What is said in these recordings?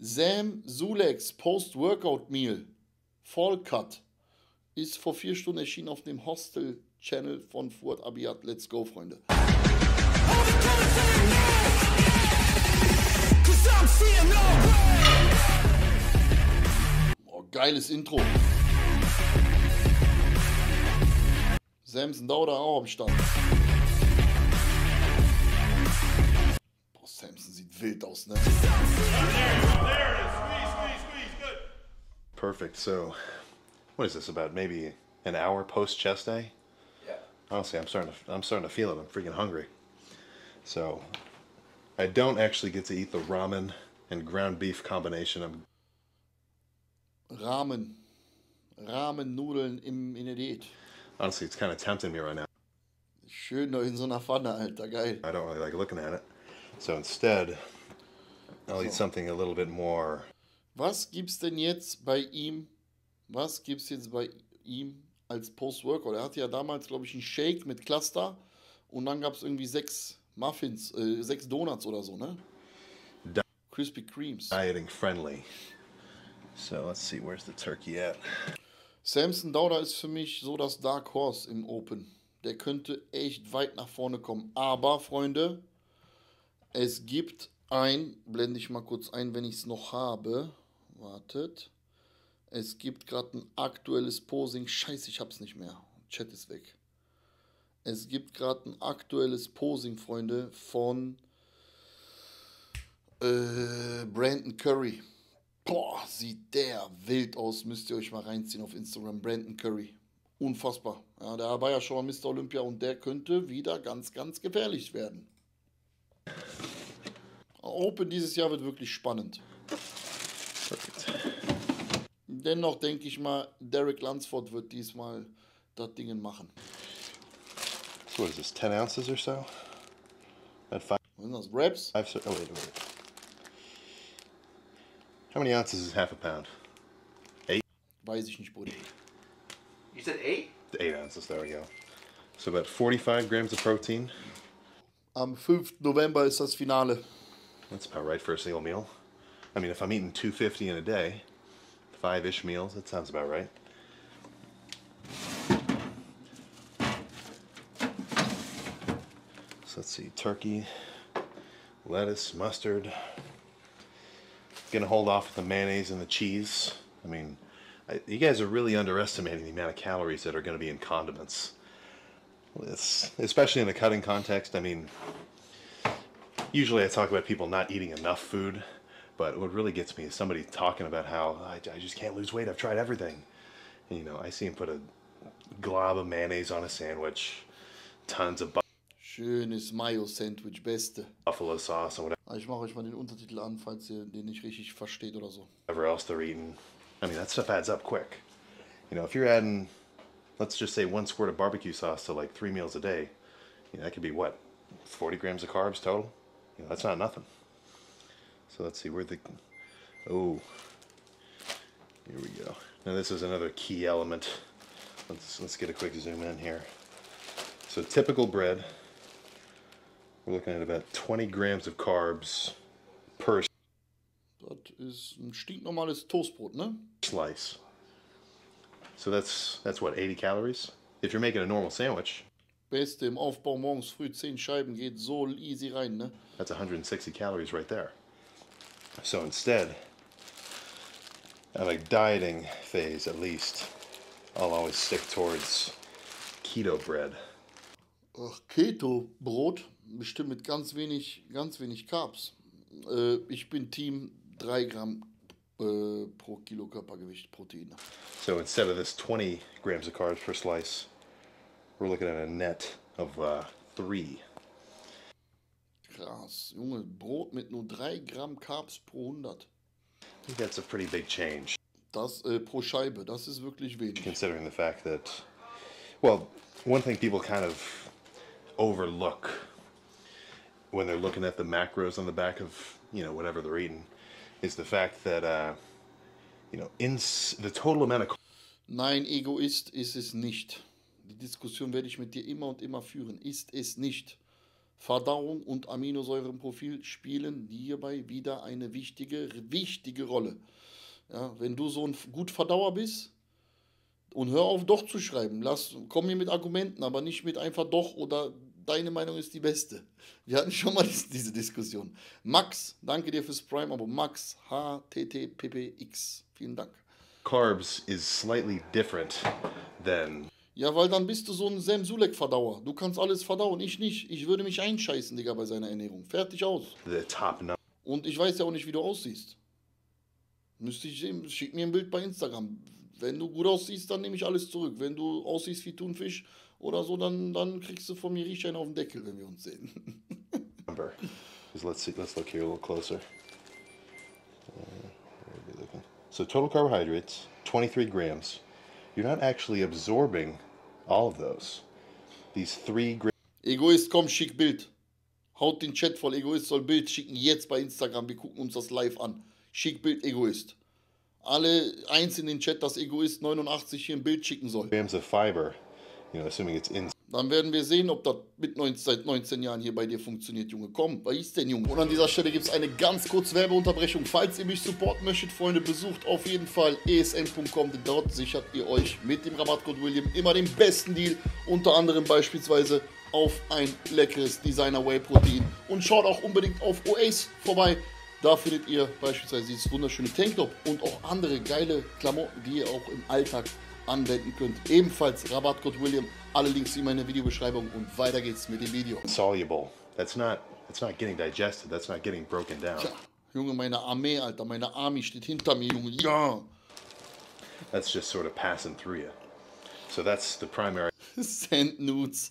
Sam Sulex Post-Workout Meal Fall Cut ist vor 4 Stunden erschienen auf dem Hostel-Channel von Fuad Abiad. Let's go, Freunde. Oh, geiles Intro. Samson Dauder auch am Start. Boah, Samson sieht wild aus, ne? Perfect. So, what is this about? Maybe an hour post chest day? Yeah. Honestly, I'm starting to feel it. I'm freaking hungry. So, I don't actually get to eat the ramen and ground beef combination. Ramen-Nudeln in der Diät. Honestly, it's kind of tempting me right now. Schön noch in so einer Pfanne, Alter, geil. I don't really like looking at it. So instead, I'll eat something a little bit more. Was gibt's denn jetzt bei ihm? Was gibt's jetzt bei ihm als Post-Workout? Er hatte ja damals, glaube ich, einen Shake mit Cluster und dann gab es irgendwie 6 Muffins, 6 Donuts oder so, ne? Krispy Kremes. Dieting friendly. So let's see, where's the turkey at? Samson Dauder ist für mich so das Dark Horse im Open. Der könnte echt weit nach vorne kommen. Aber, Freunde, es gibt blende ich mal kurz ein, wenn ich es noch habe. Wartet. Es gibt gerade ein aktuelles Posing. Scheiße, ich hab's nicht mehr. Chat ist weg. Es gibt gerade ein aktuelles Posing, Freunde, von Brandon Curry. Boah, sieht der wild aus. Müsst ihr euch mal reinziehen auf Instagram. Brandon Curry. Unfassbar. Ja, der war ja schon mal Mr. Olympia und der könnte wieder ganz, ganz gefährlich werden. Open dieses Jahr wird wirklich spannend. Perfect. Dennoch denke ich mal, Derek Lunsford wird diesmal das Ding machen. So what is this, 10 ounces or so? At 5? Was sind das? Raps? Oh, wait. How many ounces is half a pound? 8? Weiß ich nicht, Bruder. You said 8? 8 ounces, there we go. So about 45 grams of protein. Am 5. November ist das Finale. That's about right for a single meal. I mean, if I'm eating 250 in a day, 5-ish meals, that sounds about right. So let's see, turkey, lettuce, mustard. Gonna hold off with the mayonnaise and the cheese. I mean, you guys are really underestimating the amount of calories that are gonna be in condiments. Especially in the cutting context. I mean, usually I talk about people not eating enough food, but what really gets me is somebody talking about how I just can't lose weight, I've tried everything. And, you know, I see him put a glob of mayonnaise on a sandwich, tons of Schönes Mayo-Sandwich, beste. buffalo sauce and Ich mache euch mal den Untertitel an, falls ihr den nicht richtig versteht oder so. whatever else they're eating. I mean, that stuff adds up quick. You know, if you're adding, let's just say 1 squirt of barbecue sauce to like 3 meals a day, you know, that could be what, 40 grams of carbs total? You know, that's not nothing. So let's see, oh, here we go. Now this is another key element. Let's get a quick zoom in here. So typical bread, we're looking at about 20 grams of carbs per Das ist ein stinknormales Toastbrot, ne? slice. So that's what, 80 calories? If you're making a normal sandwich, Beste im Aufbau morgens früh 10 Scheiben geht so easy rein, ne? that's 160 calories right there. So instead, on a dieting phase at least, I'll always stick towards keto bread. Ach, Keto-Brot, bestimmt mit ganz wenig Carbs. Ich bin Team 3 Gramm pro Kilo Körpergewicht Protein. So instead of this 20 grams of carbs per slice, we're looking at a net of 3. Krass, Junge, Brot mit nur 3 Gramm Carbs pro 100. I think that's a pretty big change, Das pro Scheibe, das ist wirklich wenig. considering the fact that, well, one thing people kind of overlook when they're looking at the macros on the back of, you know, whatever they're eating, is the fact that, you know, the total amount of Nein, Egoist ist es nicht. Die Diskussion werde ich mit dir immer und immer führen. Ist es nicht. Verdauung und Aminosäurenprofil spielen hierbei wieder eine wichtige Rolle. Ja, wenn du so ein gut Verdauer bist, und hör auf, doch zu schreiben. Komm mir mit Argumenten, aber nicht mit einfach doch oder deine Meinung ist die beste. Wir hatten schon mal diese Diskussion. Max, danke dir fürs Prime-Abo. Max, HTTPPX. Vielen Dank. Carbs is slightly different than Ja, weil dann bist du so ein Sam Sulek-Verdauer. Du kannst alles verdauen, ich nicht. Ich würde mich einscheißen, Digga, bei seiner Ernährung. Fertig aus. the top number. Und ich weiß ja auch nicht, wie du aussiehst. Müsste ich sehen, schick mir ein Bild bei Instagram. Wenn du gut aussiehst, dann nehme ich alles zurück. Wenn du aussiehst wie Thunfisch oder so, dann kriegst du von mir Riechschein auf den Deckel, wenn wir uns sehen. Let's look here a little closer. So total carbohydrates, 23 grams. You're not actually absorbing all of those. These 3 grams. Egoist, komm, schick Bild. Haut den Chat voll. Egoist soll Bild schicken jetzt bei Instagram. Wir gucken uns das live an. Schick Bild, Egoist. Alle eins in den Chat, dass Egoist 89 hier ein Bild schicken soll. Grams of fiber, assuming it's in. Dann werden wir sehen, ob das seit 19 Jahren hier bei dir funktioniert, Junge. Komm, was ist denn, Junge? Und an dieser Stelle gibt es eine ganz kurze Werbeunterbrechung. Falls ihr mich supporten möchtet, Freunde, besucht auf jeden Fall esn.com, denn dort sichert ihr euch mit dem Rabattcode William immer den besten Deal. Unter anderem beispielsweise auf ein leckeres Designer Whey Protein. Und schaut auch unbedingt auf Oasis vorbei. Da findet ihr beispielsweise dieses wunderschöne Tanktop und auch andere geile Klamotten, die ihr auch im Alltag anwenden könnt. Ebenfalls Rabattcode William. Alle Links in meiner Videobeschreibung und weiter geht's mit dem Video. Soluble. It's not getting digested. That's not getting broken down. Tja, Junge, meine Armee, Alter, meine Army steht hinter mir, Junge. Ja. That's just sort of passing through you. So that's the primary, Send nudes.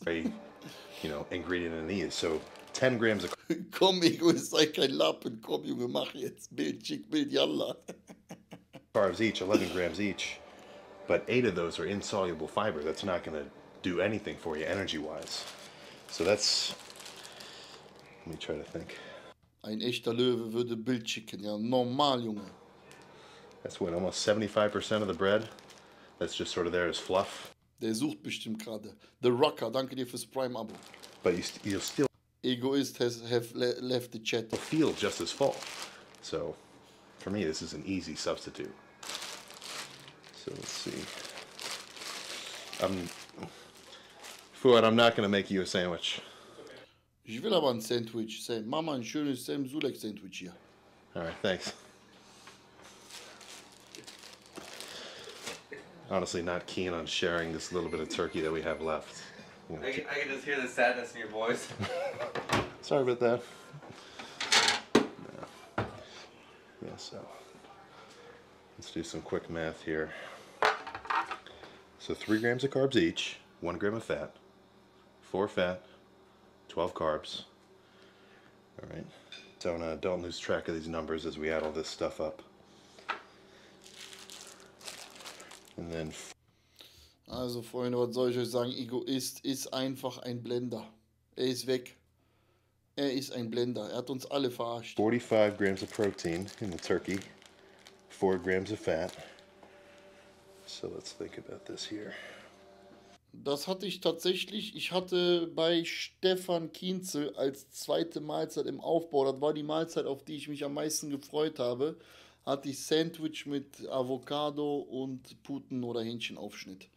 ingredient in these. So 10 grams of Komm, Egoist, sei kein Lappen. Komm, Junge, mach jetzt. Bild, schick Bild, yalla. carbs each, 11 grams each. But 8 of those are insoluble fiber. That's not going to do anything for you energy-wise. So that's, let me try to think. Ein echter Löwe würde Bild schicken, ja. Normal, Junge. That's what, almost 75% of the bread. That's just sort of there as fluff. Der sucht bestimmt gerade. The Rocker, danke dir fürs Prime-Abo. But you'll still Egoist have left the chat. feel just as full. So for me, this is an easy substitute. So let's see. Fuad, I'm not going to make you a sandwich. Ich will aber ein Sandwich. Sam, mach mal ein schönes Sam Sulek Sandwich hier. All right, thanks. Honestly, not keen on sharing this little bit of turkey that we have left. I can just hear the sadness in your voice. Sorry about that. No. Yeah, so let's do some quick math here. So 3 grams of carbs each, 1 gram of fat, 4 fat, 12 carbs. All right. Don't lose track of these numbers as we add all this stuff up. And then Also, Freunde, was soll ich euch sagen? Egoist ist einfach ein Blender. Er ist weg. Er ist ein Blender. Er hat uns alle verarscht. 45 grams of protein in the turkey, 4 grams of fat. So let's think about this here. Das hatte ich tatsächlich. Ich hatte bei Stefan Kienzel als zweite Mahlzeit im Aufbau, das war die Mahlzeit, auf die ich mich am meisten gefreut habe, hatte ich Sandwich mit Avocado und Puten- oder Hähnchenaufschnitt.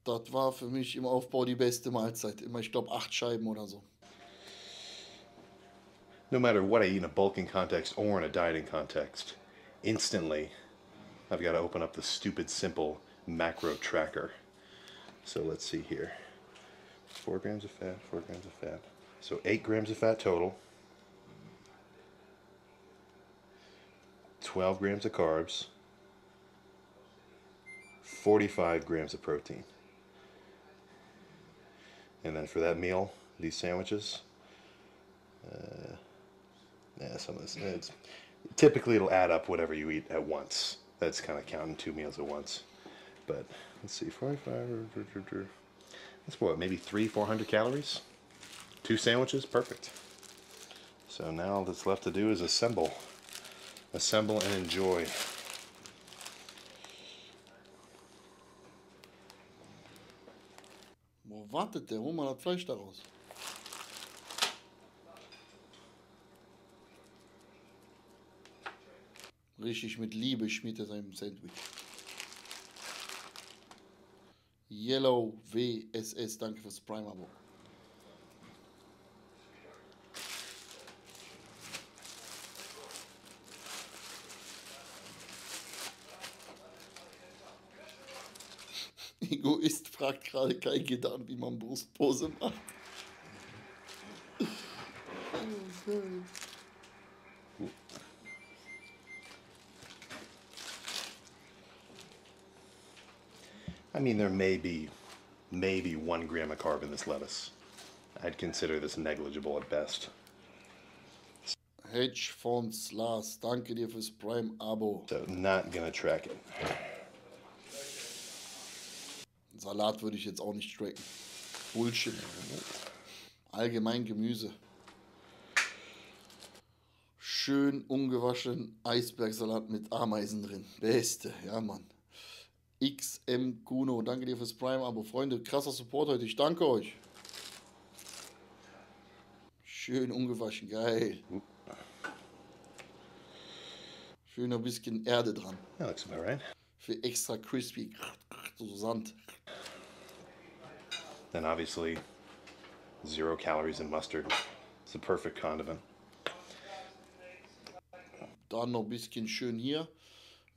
Das war für mich im Aufbau die beste Mahlzeit. Immer, ich glaube, 8 Scheiben oder so. No matter what I eat in a bulking context or in a dieting context, instantly I've got to open up the stupid simple macro tracker. So let's see here. 4 grams of fat, 4 grams of fat. So 8 grams of fat total. 12 grams of carbs. 45 grams of protein. And then for that meal, these sandwiches, some of this, typically it'll add up whatever you eat at once. That's kind of counting 2 meals at once. But let's see, 45, that's what, maybe 400 calories? 2 sandwiches, perfect. So now all that's left to do is assemble and enjoy. Wo wartet der? Hol mal das Fleisch daraus. Richtig mit Liebe schmiert er sein Sandwich. Yellow WSS, danke fürs Prime-Abo. Egoist fragt gerade Kai Gedan, wie man Brustpose macht. I mean, there may be maybe 1 gram of carb in this lettuce. I'd consider this negligible at best. Hedgefonds Lars, danke dir fürs Prime-Abo. So not gonna track it. Salat würde ich jetzt auch nicht tracken. Bullshit. Allgemein Gemüse. Schön ungewaschen Eisbergsalat mit Ameisen drin. Beste, ja Mann. XM Kuno, danke dir fürs Prime-Abo. Freunde, krasser Support heute, ich danke euch. Schön ungewaschen, geil. Schön ein bisschen Erde dran. That looks about right. Für extra crispy, so Sand. Then obviously 0 calories in mustard. It's a perfect condiment. Dann noch ein bisschen schön hier.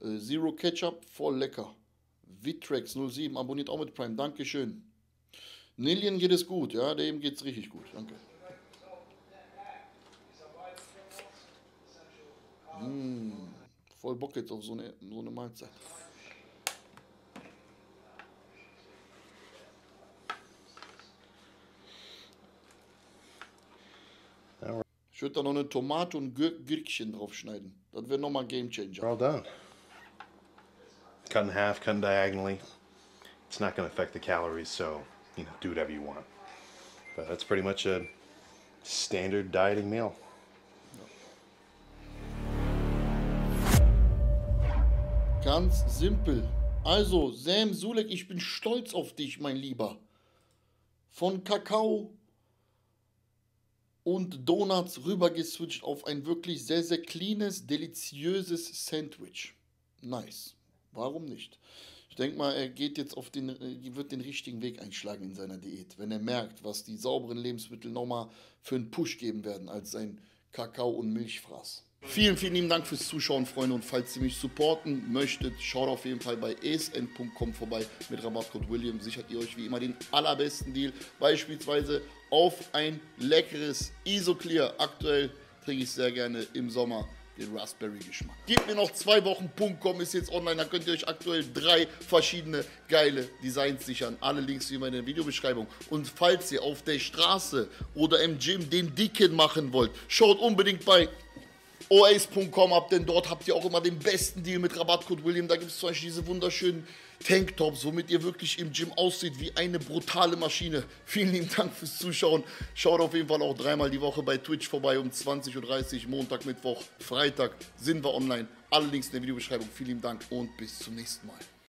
Zero Ketchup, voll lecker. Vitrex 07, abonniert auch mit Prime, dankeschön. Nillian geht es gut, ja, dem geht es richtig gut, danke. Voll Bock jetzt auf so eine Mahlzeit. Ich würde da noch eine Tomate und Gürkchen drauf schneiden. Das wäre nochmal ein Game Changer. All done. Cut in half, cut diagonally. It's not going to affect the calories, so do whatever you want. But that's pretty much a standard dieting meal. Ganz simpel. Also, Sam Sulek, ich bin stolz auf dich, mein Lieber. Von Kakao und Donuts rübergeswitcht auf ein wirklich sehr, sehr cleanes, deliziöses Sandwich. Nice. Warum nicht? Ich denke mal, er geht jetzt wird den richtigen Weg einschlagen in seiner Diät, wenn er merkt, was die sauberen Lebensmittel nochmal für einen Push geben werden als sein Kakao- und Milchfraß. Vielen, vielen lieben Dank fürs Zuschauen, Freunde, und falls ihr mich supporten möchtet, schaut auf jeden Fall bei esn.com vorbei. Mit Rabattcode William sichert ihr euch wie immer den allerbesten Deal, beispielsweise auf ein leckeres Isoclear. Aktuell trinke ich sehr gerne im Sommer den Raspberry-Geschmack. Gebt mir noch 2 Wochen.com, ist jetzt online, da könnt ihr euch aktuell 3 verschiedene geile Designs sichern. Alle Links wie immer in der Videobeschreibung. Und falls ihr auf der Straße oder im Gym den Dicken machen wollt, schaut unbedingt bei oace.com ab, denn dort habt ihr auch immer den besten Deal mit Rabattcode William. Da gibt es zum Beispiel diese wunderschönen Tanktops, womit ihr wirklich im Gym aussieht wie eine brutale Maschine. Vielen lieben Dank fürs Zuschauen. Schaut auf jeden Fall auch 3-mal die Woche bei Twitch vorbei um 20:30 Uhr, Montag, Mittwoch, Freitag sind wir online. Alle Links in der Videobeschreibung. Vielen lieben Dank und bis zum nächsten Mal.